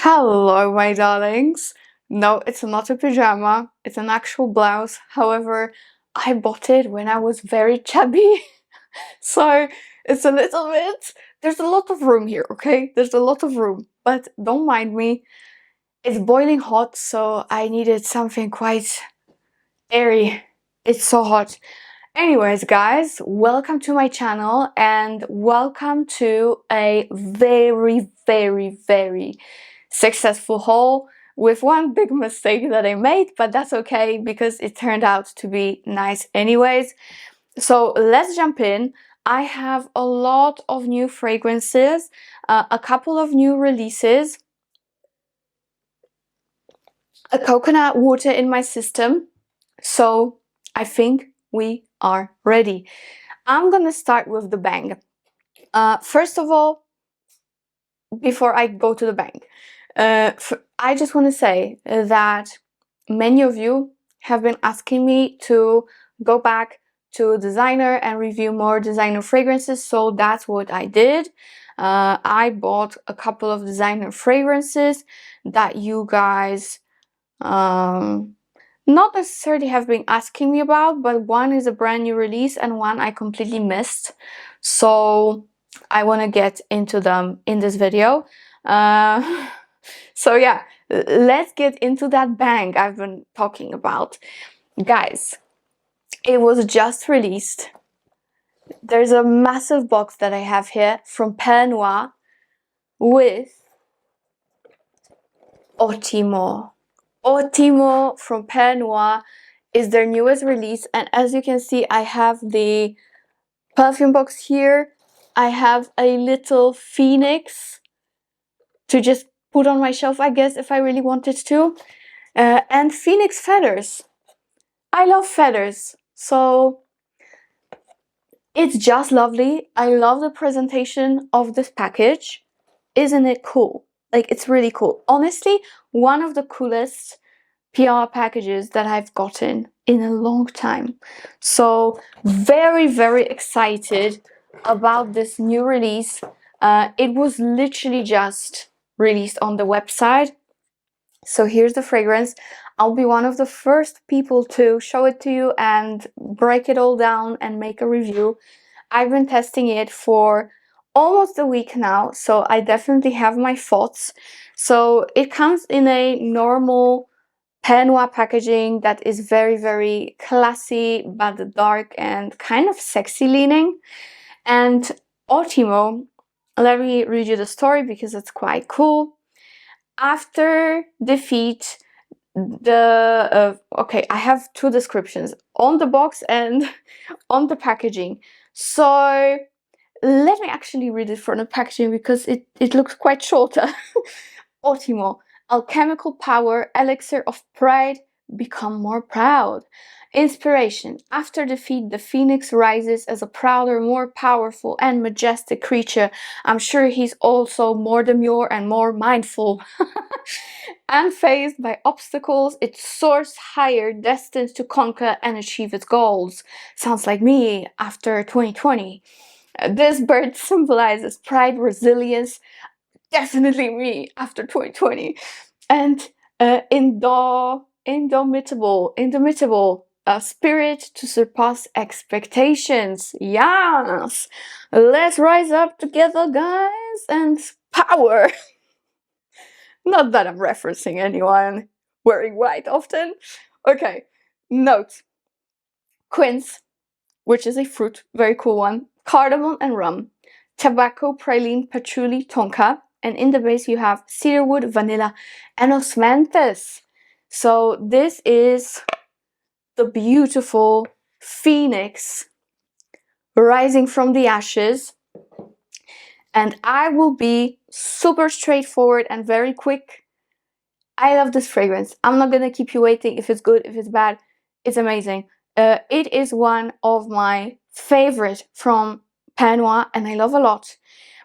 Hello, my darlings. No, it's not a pajama, it's an actual blouse. However, I bought it when I was very chubby. So it's a little bit, there's a lot of room here, okay? There's a lot of room, but don't mind me. It's boiling hot, so I needed something quite airy. It's so hot. Anyways, guys, welcome to my channel and welcome to a very successful haul with one big mistake that I made, but that's okay because it turned out to be nice anyways. So let's jump in. I have a lot of new fragrances, a couple of new releases, a coconut water in my system, so I think we are ready. I'm gonna start with the bang. First of all, before I go to the bang, I just want to say that many of you have been asking me to go back to designer and review more designer fragrances, so that's what I did. I bought a couple of designer fragrances that you guys not necessarily have been asking me about, but one is a brand new release and one I completely missed, so I want to get into them in this video. So yeah, let's get into that bang I've been talking about. Guys, it was just released. There's a massive box that I have here from Pernoire with Otimo. Otimo from Pernoire is their newest release, and as you can see, I have the perfume box here. I have a little phoenix to just put on my shelf, I guess, if I really wanted to. And phoenix feathers. I love feathers, so it's just lovely. I love the presentation of this package. Isn't it cool? Like, it's really cool. Honestly, one of the coolest PR packages that I've gotten in a long time. So very excited about this new release. It was literally just released on the website. So here's the fragrance. I'll be one of the first people to show it to you and break it all down and make a review. I've been testing it for almost a week now, so I definitely have my thoughts. So it comes in a normal Pernoire packaging that is very classy but dark and kind of sexy leaning. And Otimo, let me read you the story because it's quite cool. After defeat, okay, I have two descriptions on the box and on the packaging. So let me actually read it from the packaging because it looks quite shorter. Otimo, alchemical power, elixir of pride, become more proud. Inspiration. After defeat, the phoenix rises as a prouder, more powerful and majestic creature. I'm sure he's also more demure and more mindful. Unfazed by obstacles, it soars higher, destined to conquer and achieve its goals. Sounds like me after 2020. This bird symbolizes pride, resilience. Definitely me after 2020. And indomitable spirit to surpass expectations. Yes, let's rise up together, guys, and power. Not that I'm referencing anyone wearing white often. Okay, note. Quince, which is a fruit, very cool one. Cardamom and rum. Tobacco, praline, patchouli, tonka. And in the base you have cedarwood, vanilla, and osmanthus. So this is the beautiful phoenix rising from the ashes. And I will be super straightforward and very quick. I love this fragrance. I'm not gonna keep you waiting if it's good, if it's bad. It's amazing. It is one of my favorite from Pernoire and I love a lot.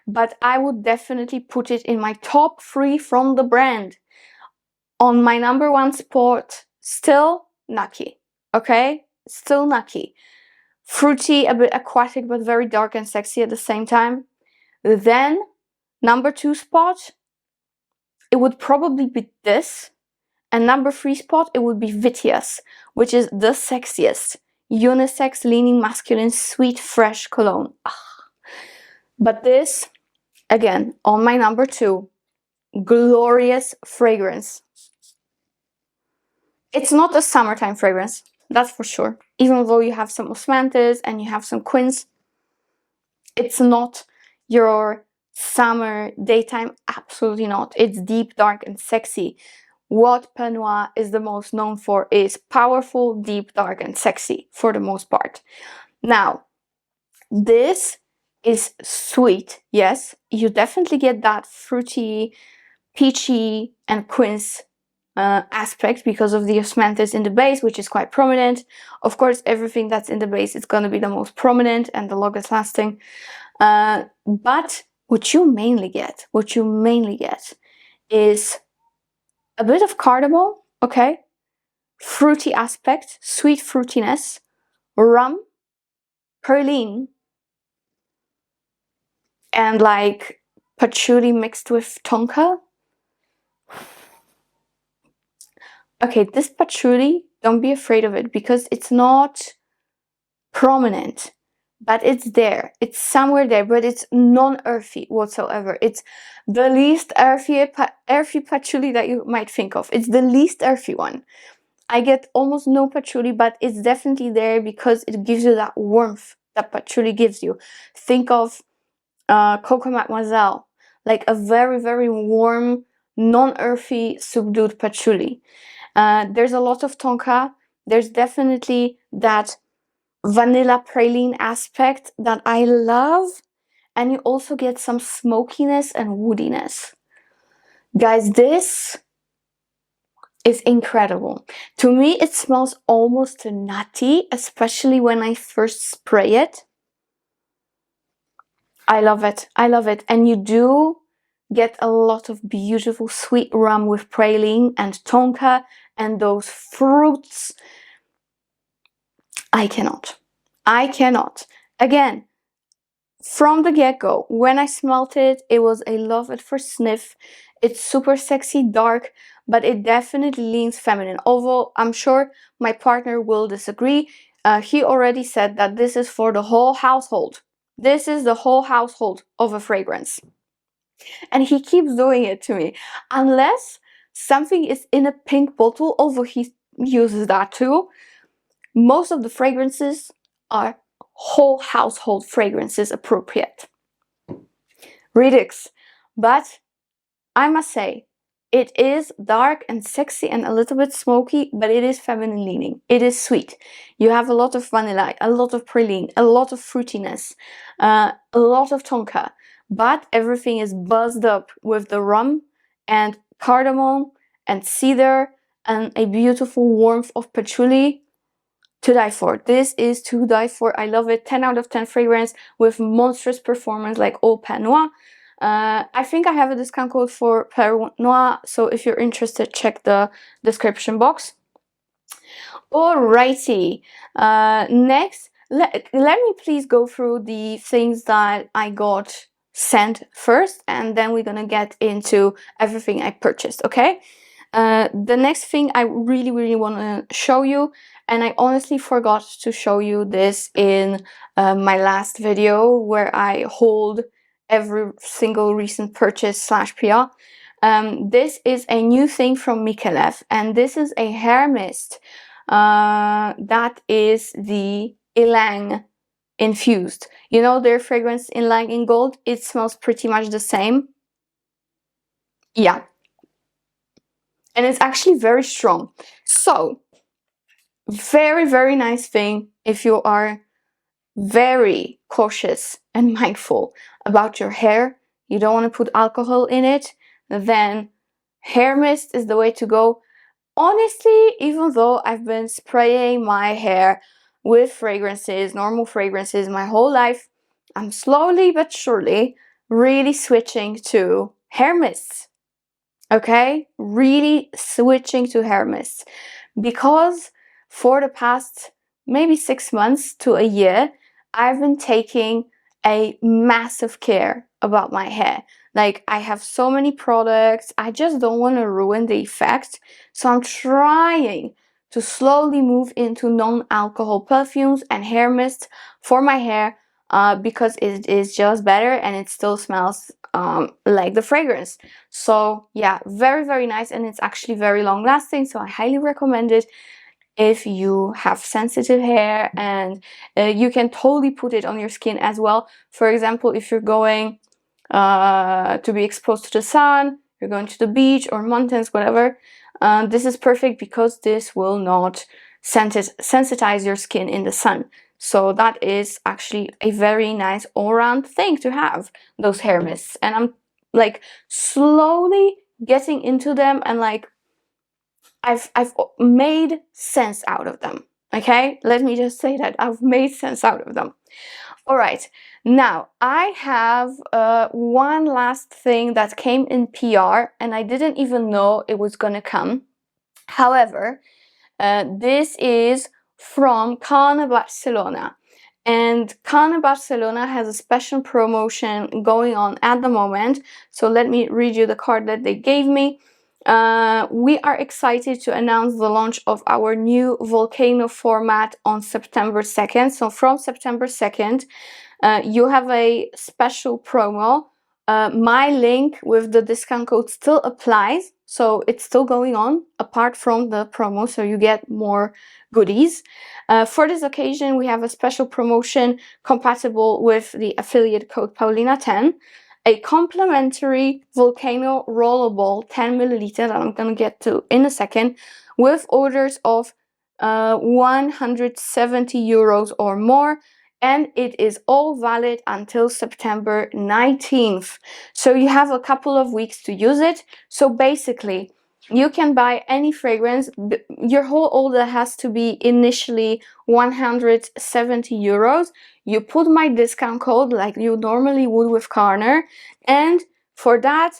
But I would definitely put it in my top 3 from the brand. On my number 1 spot, still Nucky, okay? Still Nucky. Fruity, a bit aquatic, but very dark and sexy at the same time. Then, number 2 spot, it would probably be this. And number 3 spot, it would be Vitias, which is the sexiest unisex leaning masculine sweet fresh cologne. But this, again, on my number 2, glorious fragrance. It's not a summertime fragrance, that's for sure. Even though you have some osmanthus and you have some quince, it's not your summer daytime, absolutely not. It's deep, dark and sexy. What Pernoire is the most known for is powerful, deep, dark and sexy for the most part. Now, this is sweet, yes. You definitely get that fruity, peachy and quince aspect because of the osmanthus in the base, which is quite prominent. Of course, everything that's in the base is going to be the most prominent and the longest lasting. But what you mainly get is a bit of cardamom, okay, fruity aspect, sweet fruitiness, rum, praline, and like patchouli mixed with tonka. Okay, this patchouli, don't be afraid of it because it's not prominent, but it's there. It's somewhere there, but it's non-earthy whatsoever. It's the least earthy patchouli that you might think of. It's the least earthy one. I get almost no patchouli, but it's definitely there because it gives you that warmth that patchouli gives you. Think of Coco Mademoiselle, like a very, very warm, non-earthy, subdued patchouli. There's a lot of tonka. There's definitely that vanilla praline aspect that I love. And you also get some smokiness and woodiness. Guys, this is incredible. To me, it smells almost nutty, especially when I first spray it. I love it. I love it. And you do get a lot of beautiful sweet rum with praline and tonka and those fruits. I cannot. Again, from the get-go, when I smelled it, it was a love at first sniff. It's super sexy, dark, but it definitely leans feminine. Although I'm sure my partner will disagree. He already said that this is for the whole household. This is the whole household of a fragrance. And he keeps doing it to me. Unless something is in a pink bottle, although he uses that too. Most of the fragrances are whole household fragrances appropriate. Redux. But I must say, it is dark and sexy and a little bit smoky, but it is feminine leaning. It is sweet. You have a lot of vanilla, a lot of praline, a lot of fruitiness, a lot of tonka, but everything is buzzed up with the rum and cardamom and cedar and a beautiful warmth of patchouli. To die for. This is to die for. I love it. 10 out of 10 fragrance with monstrous performance like all Pernoire. I think I have a discount code for Pernoire, so if you're interested, check the description box. Alrighty, next, let me please go through the things that I got sent first, and then we're gonna get into everything I purchased, okay? The next thing I really want to show you, and I honestly forgot to show you this in my last video where I hold every single recent purchase / PR. This is a new thing from Micallef, and this is a hair mist that is the Ylang infused. You know their fragrance Ylang in gold? It smells pretty much the same. Yeah. And it's actually very strong. So, very nice thing if you are very cautious and mindful about your hair. You don't want to put alcohol in it. Then hair mist is the way to go. Honestly, even though I've been spraying my hair with fragrances, normal fragrances my whole life, I'm slowly but surely really switching to hair mists. Okay, really switching to hair mists, because for the past maybe 6 months to a year, I've been taking a massive care about my hair. Like, I have so many products, I just don't want to ruin the effect. So I'm trying to slowly move into non-alcohol perfumes and hair mists for my hair, because it is just better and it still smells like the fragrance. So yeah, very, very nice, and it's actually very long lasting, so I highly recommend it if you have sensitive hair, and you can totally put it on your skin as well. For example, if you're going to be exposed to the sun, you're going to the beach or mountains, whatever, this is perfect because this will not sensitize your skin in the sun. So that is actually a very nice all-round thing to have, those hair mists. And I'm like slowly getting into them, and like I've made sense out of them. Okay, let me just say that I've made sense out of them. All right, now I have one last thing that came in PR, and I didn't even know it was gonna come. However, this is from Carner Barcelona, and Carner Barcelona has a special promotion going on at the moment. So let me read you the card that they gave me. We are excited to announce the launch of our new Volcano format on September 2nd. So from September 2nd, you have a special promo. My link with the discount code still applies, so it's still going on apart from the promo, so you get more goodies. For this occasion, we have a special promotion compatible with the affiliate code Paulina10, a complimentary Volcano rollable 10 milliliter that I'm gonna get to in a second, with orders of 170 euros or more, and it is all valid until September 19th. So you have a couple of weeks to use it. So basically, you can buy any fragrance. Your whole order has to be initially 170 euros. You put my discount code like you normally would with Carner, and for that,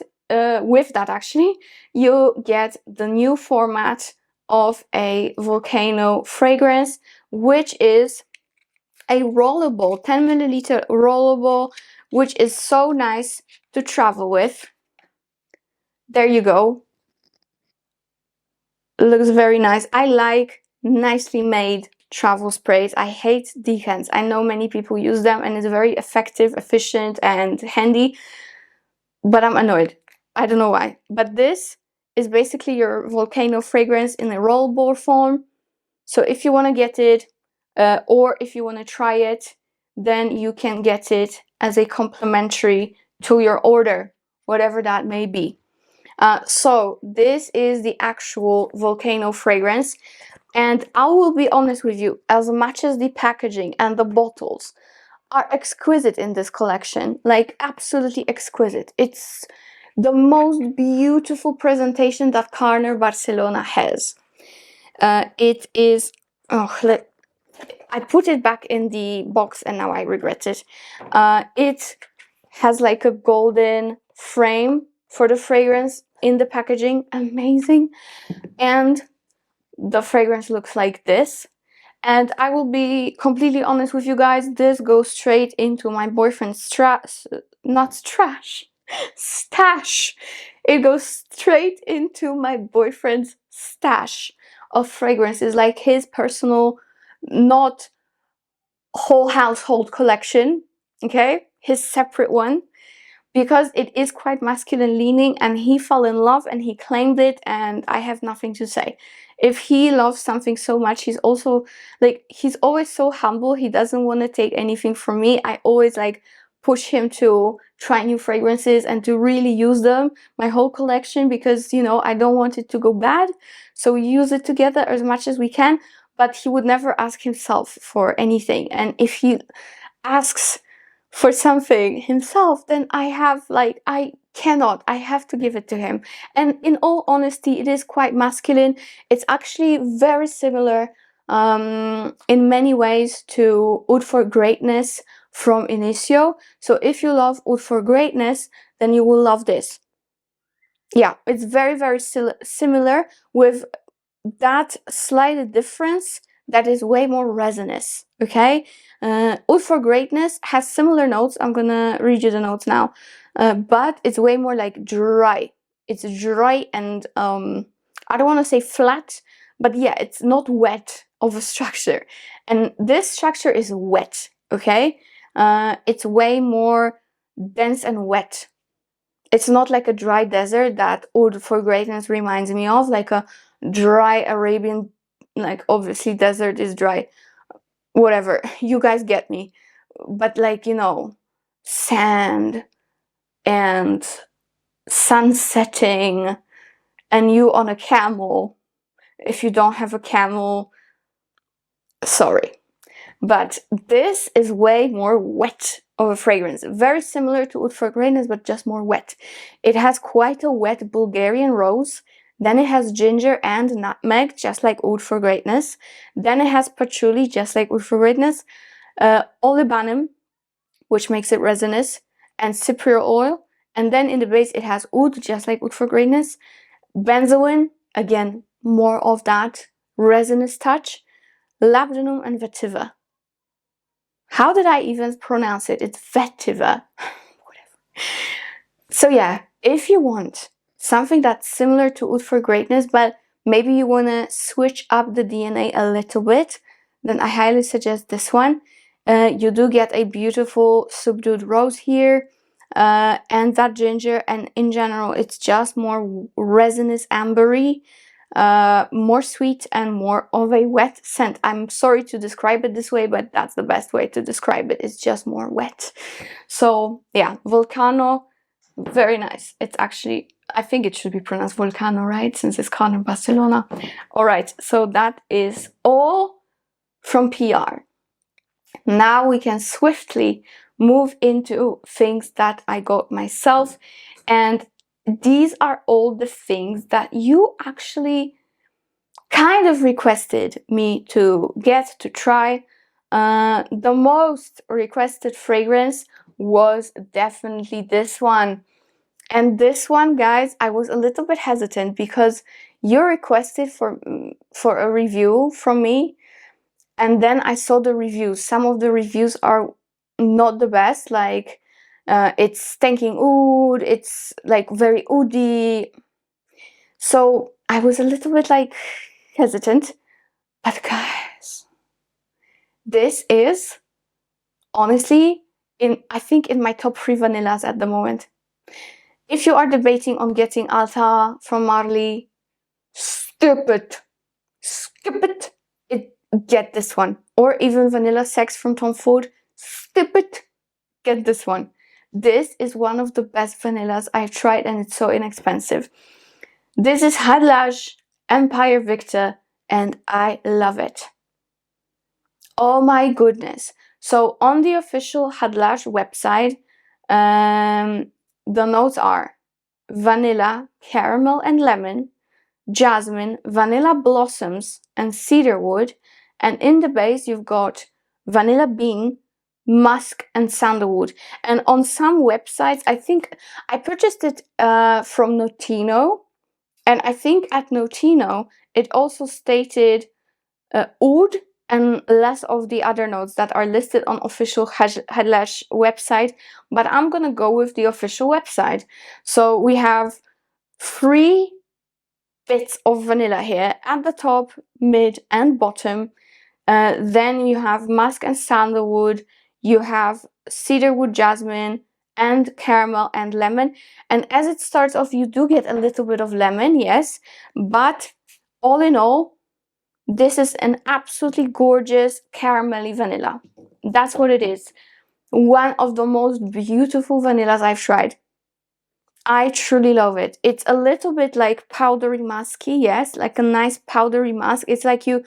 with that actually, you get the new format of a Volcano fragrance, which is a rollable, 10 milliliter rollable, which is so nice to travel with. There you go. Looks very nice. I like nicely made travel sprays. I hate decants. I know many people use them and it's very effective, efficient, and handy, but I'm annoyed. I don't know why. But this is basically your Volcano fragrance in a rollable form. So if you want to get it, or if you want to try it, then you can get it as a complimentary to your order, whatever that may be. So this is the actual Volcano fragrance, and I will be honest with you, as much as the packaging and the bottles are exquisite in this collection, like absolutely exquisite. It's the most beautiful presentation that Carner Barcelona has. It is, I put it back in the box and now I regret it. It has like a golden frame for the fragrance in the packaging, amazing. And the fragrance looks like this. And I will be completely honest with you guys, this goes straight into my boyfriend's stash. It goes straight into my boyfriend's stash of fragrances, like his personal, not whole household collection, okay, his separate one, because it is quite masculine leaning, and he fell in love and he claimed it, and I have nothing to say. If he loves something so much, he's also like, he's always so humble, he doesn't want to take anything from me. I always like push him to try new fragrances and to really use them, my whole collection, because, you know, I don't want it to go bad. So we use it together as much as we can, but he would never ask himself for anything. And if he asks for something himself, then I have like, I have to give it to him. And in all honesty, it is quite masculine. It's actually very similar in many ways to Oud for Greatness from Initio. So if you love Oud for Greatness, then you will love this. Yeah, it's very, very similar, with that slight difference that is way more resinous, okay? Oud for Greatness has similar notes. I'm gonna read you the notes now. but it's way more like dry. It's dry and I don't want to say flat, but yeah, it's not wet of a structure. And this structure is wet, okay? It's way more dense and wet. It's not like a dry desert that Oud for Greatness reminds me of, like a dry Arabian, like obviously desert is dry, whatever, you guys get me. But like, you know, sand and sun setting and you on a camel. If you don't have a camel, sorry. But this is way more wet of a fragrance. Very similar to Oud for Greatness, but just more wet. It has quite a wet Bulgarian rose. Then it has ginger and nutmeg, just like Oud for Greatness. Then it has patchouli, just like Oud for Greatness. Olibanum, which makes it resinous, and cypriol oil. And then in the base it has oud, just like Oud for Greatness. Benzoin, again, more of that resinous touch. Labdanum and vetiver. How did I even pronounce it? It's vetiver. Whatever. So yeah, if you want something that's similar to Oud for Greatness, but maybe you want to switch up the DNA a little bit, then I highly suggest this one. You do get a beautiful subdued rose here, and that ginger, and in general it's just more resinous ambery, more sweet and more of a wet scent. I'm sorry to describe it this way, but that's the best way to describe it. It's just more wet. So yeah, Volcano, very nice. It's actually, I think it should be pronounced Volcano, right? Since it's Carner, Barcelona. All right, so that is all from PR. Now we can swiftly move into things that I got myself, and these are all the things that you actually kind of requested me to get to try. The most requested fragrance was definitely this one. And this one, guys, I was a little bit hesitant because you requested for a review from me, and then I saw the reviews. Some of the reviews are not the best, like it's stinking oud, it's like very oudy. So I was a little bit like hesitant, but guys, this is honestly I think in my top 3 vanillas at the moment. If you are debating on getting Alta from Marley, skip it, get this one. Or even Vanilla Sex from Tom Ford, skip it, get this one. This is one of the best vanillas I've tried, and it's so inexpensive. This is Khadlaj Empire Viktor, and I love it. Oh my goodness. So on the official Khadlaj website, the notes are vanilla, caramel and lemon, jasmine, vanilla blossoms and cedarwood, and in the base you've got vanilla bean, musk and sandalwood. And on some websites, I think I purchased it from Notino, and I think at Notino it also stated oud and less of the other notes that are listed on official Khadlaj website, but I'm gonna go with the official website. So we have 3 bits of vanilla here at the top, mid and bottom. Then you have musk and sandalwood, you have cedarwood, jasmine and caramel and lemon. And as it starts off, you do get a little bit of lemon, yes, but all in all, this is an absolutely gorgeous caramelly vanilla. That's what it is. One of the most beautiful vanillas I've tried. I truly love it. It's a little bit like powdery musky, yes, like a nice powdery musk. It's like you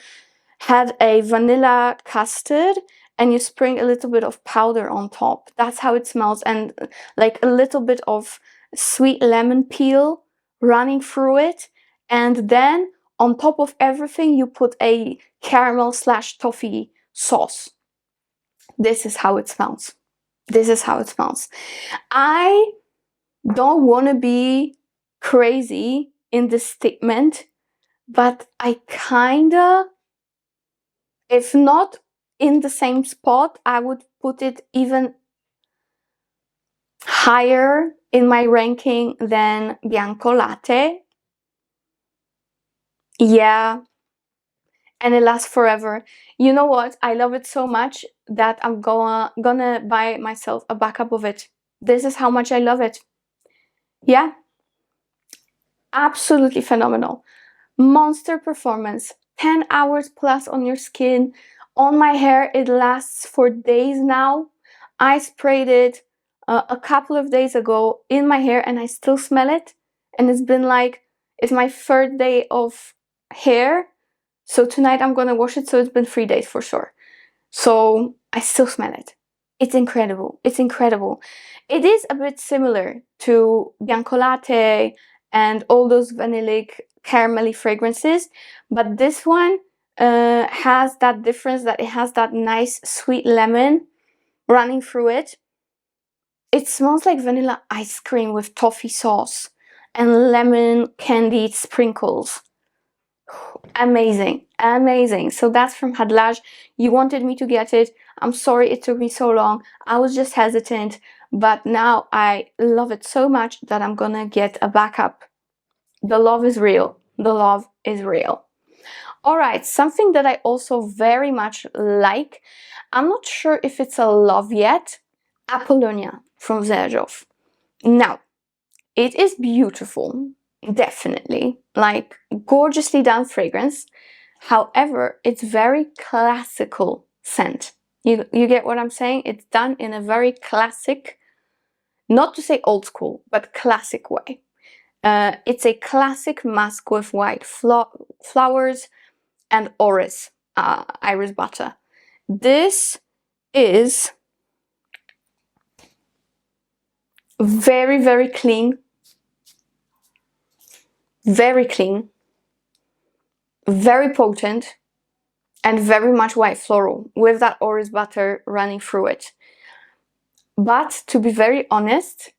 had a vanilla custard and you spring a little bit of powder on top. That's how it smells, and like a little bit of sweet lemon peel running through it. And then on top of everything, you put a caramel / toffee sauce. This is how it smells. This is how it smells. I don't want to be crazy in this statement, but I kinda, if not in the same spot, I would put it even higher in my ranking than Bianco Latte. Yeah, and it lasts forever. You know what? I love it so much that I'm gonna buy myself a backup of it. This is how much I love it. Yeah, absolutely phenomenal. Monster performance. 10 hours plus on your skin. On my hair, it lasts for days now. I sprayed it a couple of days ago in my hair and I still smell it. And it's been like, it's my third day of hair. So tonight I'm gonna wash it, so it's been 3 days for sure. So I still smell it. It's incredible. It's incredible. It is a bit similar to Bianco Latte and all those vanillic caramelly fragrances, but this one has that difference that it has that nice sweet lemon running through it. It smells like vanilla ice cream with toffee sauce and lemon candied sprinkles. Amazing, amazing. So that's from Khadlaj. You wanted me to get it. I'm sorry it took me so long. I was just hesitant, but now I love it so much that I'm gonna get a backup. The love is real. The love is real. All right, something that I also very much like. I'm not sure if it's a love yet. Apollonia from Xerjoff. Now, it is beautiful. Definitely, like gorgeously done fragrance. However, it's very classical scent. You get what I'm saying? It's done in a very classic, not to say old school, but classic way. It's a classic musk with white flowers and orris, iris butter. This is very, very clean. Very clean, very potent, and very much white floral with that orris butter running through it. But to be very honest,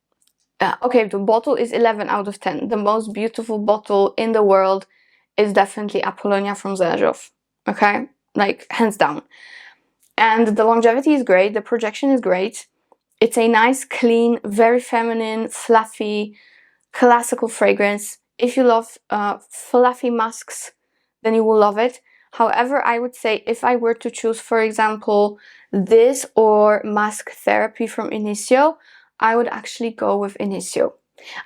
okay, the bottle is 11 out of 10. The most beautiful bottle in the world is definitely Apollonia from Xerjoff. Okay, like hands down. And the longevity is great, the projection is great. It's a nice, clean, very feminine, fluffy, classical fragrance. If you love fluffy musks, then you will love it. However, I would say if I were to choose, for example, this or Musk Therapy from Initio, I would actually go with Initio.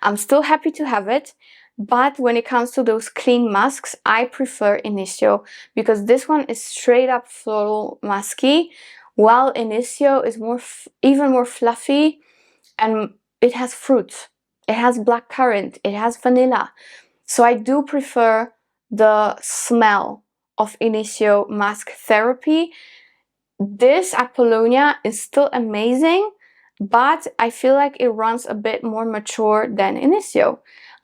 I'm still happy to have it, but when it comes to those clean musks, I prefer Initio because this one is straight up floral musky, while Initio is even more fluffy and it has fruits. It has blackcurrant, it has vanilla. So I do prefer the smell of Initio Musk Therapy. This Apollonia is still amazing, but I feel like it runs a bit more mature than Initio.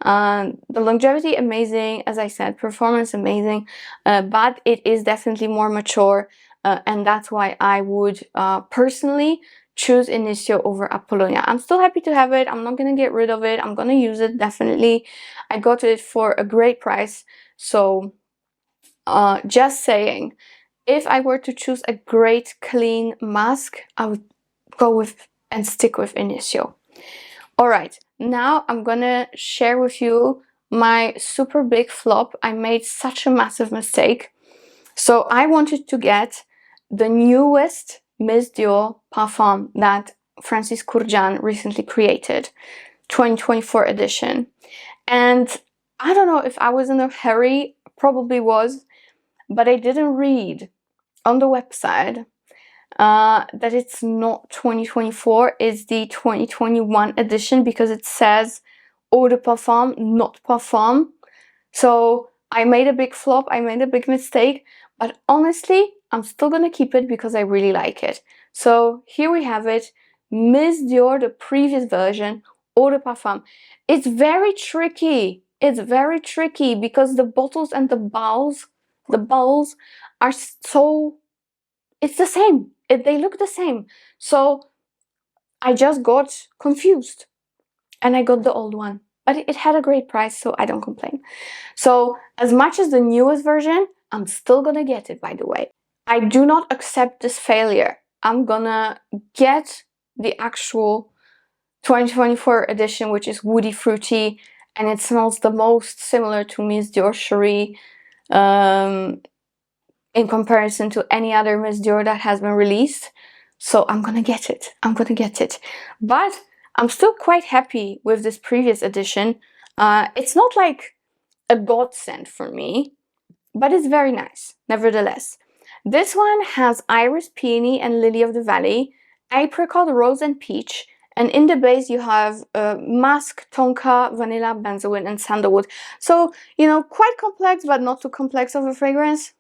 The longevity amazing, as I said, performance amazing, but it is definitely more mature, and that's why I would personally choose Initio over Apollonia. I'm still happy to have it. I'm not gonna get rid of it. I'm gonna use it definitely. I got it for a great price, so just saying, if I were to choose a great clean mask, I would go with and stick with Initio. All right, now I'm gonna share with you my super big flop. I made such a massive mistake. So I wanted to get the newest Miss Dior parfum that Francis Kurjan recently created, 2024 edition. And I don't know if I was in a hurry, probably was, but I didn't read on the website that it's not 2024, it's the 2021 edition because it says eau de parfum, not parfum. So I made a big flop, I made a big mistake, but honestly, I'm still gonna keep it because I really like it. So here we have it, Miss Dior, the previous version, eau de parfum. It's very tricky. It's very tricky because the bottles and the bowls are so, it's the same. They look the same. So I just got confused and I got the old one. But it had a great price, so I don't complain. So as much as the newest version, I'm still gonna get it, by the way. I do not accept this failure. I'm gonna get the actual 2024 edition, which is woody fruity, and it smells the most similar to Miss Dior Cherie in comparison to any other Miss Dior that has been released. So I'm gonna get it. I'm gonna get it. But I'm still quite happy with this previous edition. It's not like a godsend for me, but it's very nice, nevertheless. This one has Iris, Peony, and Lily of the Valley, Apricot, Rose, and Peach. And in the base you have Musk, Tonka, Vanilla, Benzoin, and Sandalwood. So, you know, quite complex, but not too complex of a fragrance.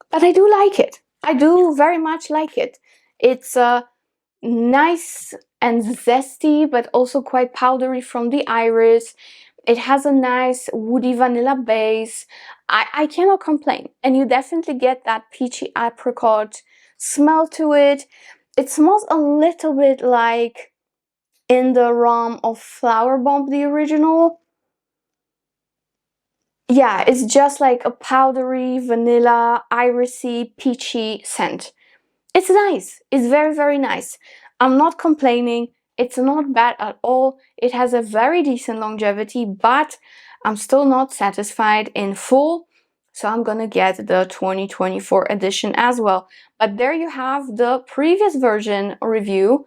But I do like it. I do very much like it. It's nice and zesty, but also quite powdery from the iris. It has a nice woody vanilla base. I cannot complain. And you definitely get that peachy apricot smell to it. It smells a little bit like In the Realm of Flower Bomb, the original. Yeah, it's just like a powdery, vanilla, irisy, peachy scent. It's nice. It's very, very nice. I'm not complaining. It's not bad at all. It has a very decent longevity, but I'm still not satisfied in full. So I'm gonna get the 2024 edition as well. But there you have the previous version review.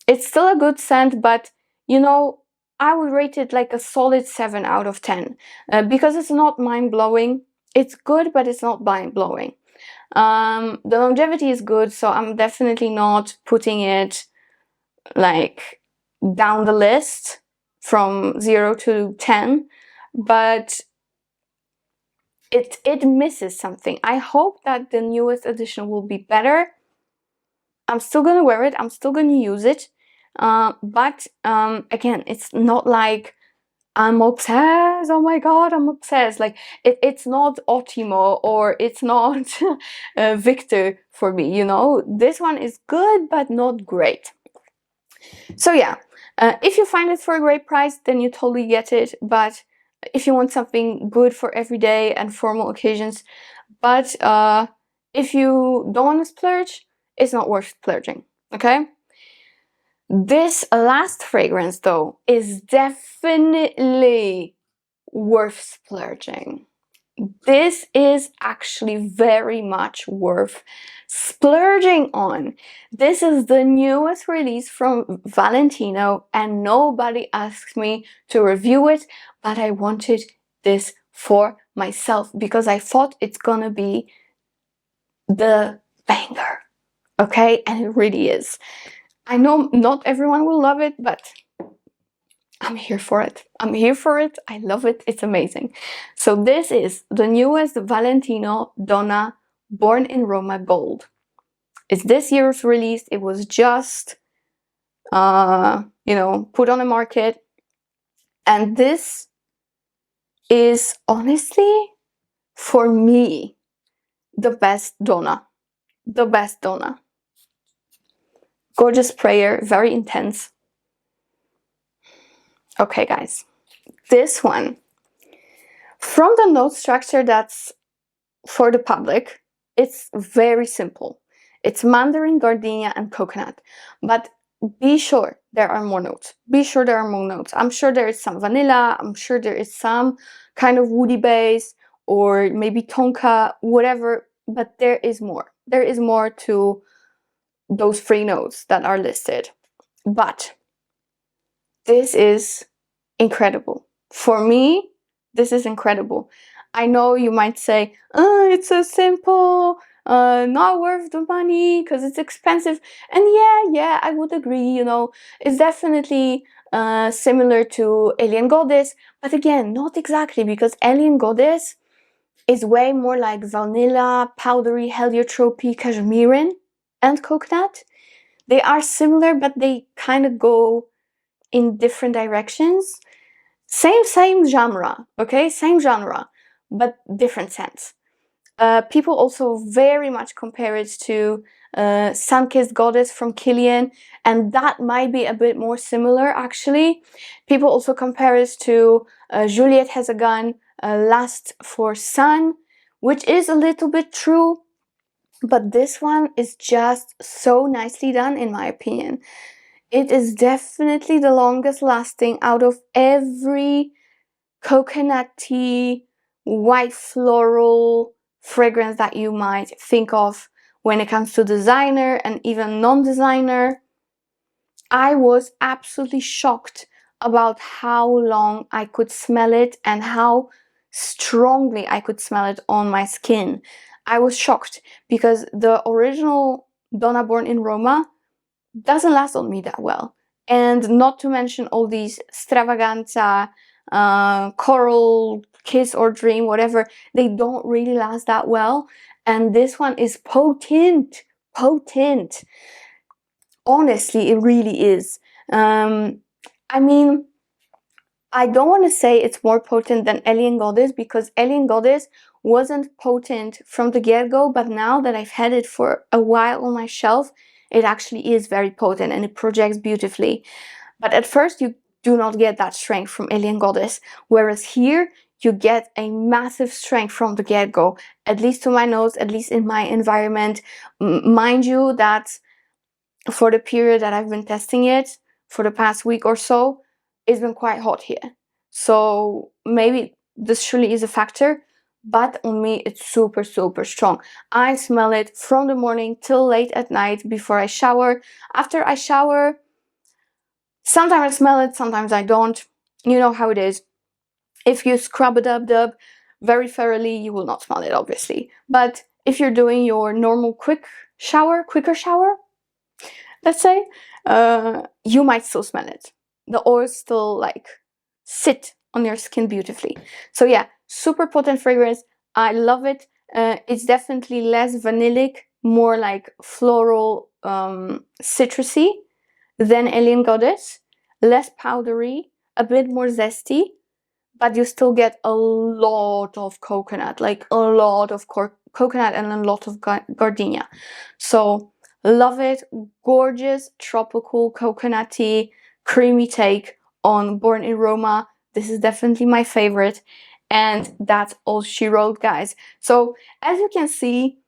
It's still a good scent, but you know, I would rate it like a solid 7 out of 10 because it's not mind-blowing. It's good, but it's not mind-blowing. The longevity is good, so I'm definitely not putting it like down the list from 0 to 10, but it misses something. I hope that the newest edition will be better. I'm still gonna wear it, I'm still gonna use it, but again, it's not like I'm obsessed, oh my god, I'm obsessed. Like, it's not Otimo or it's not Viktor for me, you know? This one is good, but not great. So yeah, if you find it for a great price, then you totally get it. But if you want something good for everyday and formal occasions, but if you don't want to splurge, it's not worth splurging, okay? This last fragrance, though, is definitely worth splurging. This is actually very much worth splurging on. This is the newest release from Valentino, and nobody asked me to review it, but I wanted this for myself because I thought it's gonna be the banger, okay? And it really is. I know not everyone will love it, but I'm here for it. I'm here for it. I love it. It's amazing. So this is the newest Valentino Donna Born in Roma Gold. It's this year's release. It was just, you know, put on the market. And this is honestly, for me, the best Donna. The best Donna. Gorgeous sprayer, very intense. Okay, guys, this one, from the note structure that's for the public, it's very simple. It's mandarin, gardenia, and coconut. But be sure there are more notes. Be sure there are more notes. I'm sure there is some vanilla. I'm sure there is some kind of woody base or maybe tonka, whatever. But there is more. There is more to those 3 notes that are listed. But this is incredible. For me, this is incredible. I know you might say, oh, it's so simple, not worth the money because it's expensive. And yeah, I would agree, you know, it's definitely similar to Alien Goddess. But again, not exactly, because Alien Goddess is way more like vanilla, powdery, heliotropy, cashmerean, and coconut. They are similar, but they kind of go in different directions. Same genre, okay? Same genre, but different scents. People also very much compare it to Sun-Kissed Goddess from Kilian, and that might be a bit more similar, actually. People also compare it to Juliet Has a Gun, Lust for Sun, which is a little bit true, but this one is just so nicely done in my opinion. It is definitely the longest lasting out of every coconutty, white floral fragrance that you might think of when it comes to designer and even non-designer. I was absolutely shocked about how long I could smell it and how strongly I could smell it on my skin. I was shocked because the original Donna Born in Roma doesn't last on me that well. And not to mention all these Stravaganza, Coral, Kiss or Dream, whatever, they don't really last that well. And this one is potent, potent. Honestly, it really is. I mean, I don't want to say it's more potent than Alien Goddess, because Alien Goddess wasn't potent from the get-go, but now that I've had it for a while on my shelf, it actually is very potent and it projects beautifully. But at first you do not get that strength from Alien Goddess, whereas here you get a massive strength from the get-go, at least to my nose, at least in my environment. Mind you that for the period that I've been testing it, for the past week or so, it's been quite hot here. So maybe this surely is a factor, but on me it's super, super strong. I smell it from the morning till late at night before I shower. After I shower, sometimes I smell it, sometimes I don't. You know how it is. If you scrub it up very thoroughly, you will not smell it, obviously. But if you're doing your normal quicker shower, let's say, you might still smell it. The oils still like sit on your skin beautifully. So yeah, super potent fragrance. I love it. It's definitely less vanillic, more like floral, citrusy than Alien Goddess. Less powdery, a bit more zesty, but you still get a lot of coconut, like a lot of coconut and a lot of gardenia. So love it. Gorgeous tropical coconutty creamy take on Born in Roma. This is definitely my favorite, and that's all she wrote, guys. So as you can see,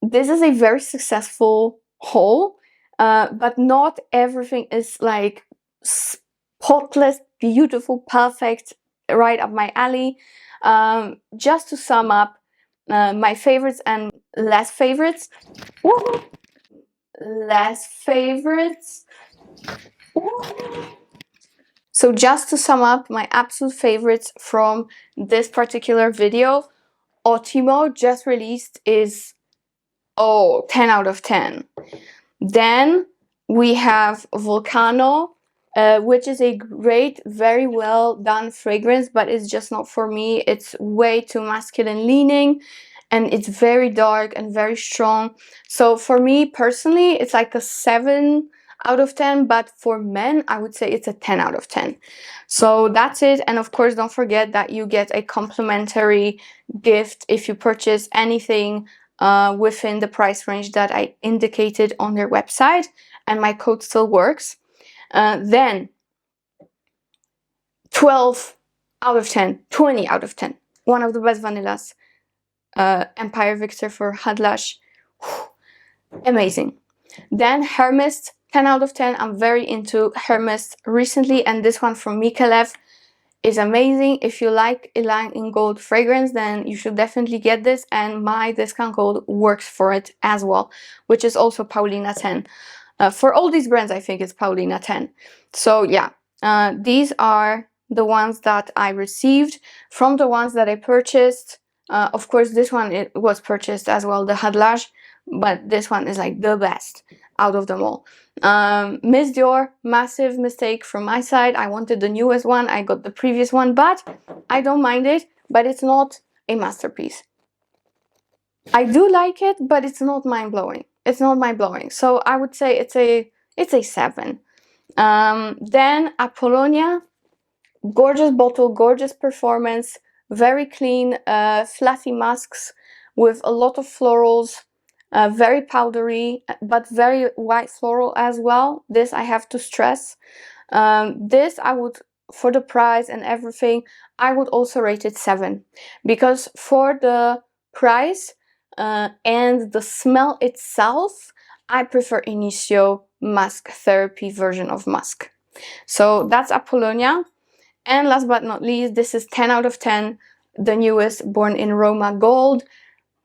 this is a very successful haul, but not everything is like spotless, beautiful, perfect, right up my alley. Just to sum up, my favorites and less favorites. Woo! Less favorites. Woo! So just to sum up, my absolute favorites from this particular video, Otimo, just released, is 10 out of 10. Then we have Volcano, which is a great, very well done fragrance, but it's just not for me. It's way too masculine leaning and it's very dark and very strong. So for me personally, it's like a 7 out of 10, but for men, I would say it's a 10 out of 10. So that's it. And of course, don't forget that you get a complimentary gift if you purchase anything within the price range that I indicated on their website, and my code still works. Then 12 out of 10, 20 out of 10. One of the best vanillas. Empire Viktor for Khadlaj. Amazing. Then Hermes, 10 out of 10. I'm very into Hermes recently, and this one from Micallef is amazing. If you like Ylang in gold fragrance, then you should definitely get this, and my discount code works for it as well, which is also Paulina 10. For all these brands, I think it's Paulina 10. So yeah, these are the ones that I received. From the ones that I purchased, of course this one, it was purchased as well, the Khadlaj, but this one is like the best out of them all. Miss Dior, massive mistake from my side. I wanted the newest one, I got the previous one, but I don't mind it, but it's not a masterpiece. I do like it, but it's not mind-blowing. It's not mind-blowing. So I would say it's a 7. Then Apollonia, gorgeous bottle, gorgeous performance, very clean, fluffy masks with a lot of florals, very powdery, but very white floral as well. This I have to stress. This I would, for the price and everything, I would also rate it 7, because for the price, and the smell itself, I prefer Initio Musk Therapy version of musk. So that's Apollonia. And last but not least, this is 10 out of 10, the newest Born in Roma Gold.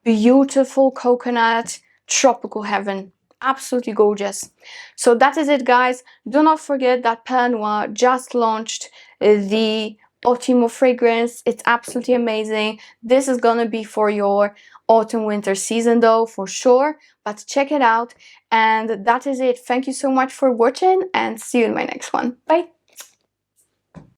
Beautiful coconut, tropical heaven. Absolutely gorgeous. So that is it, guys. Do not forget that Pernoire just launched the Otimo fragrance. It's absolutely amazing. This is gonna be for your autumn winter season though, for sure, but check it out. And that is it. Thank you so much for watching and see you in my next one. Bye.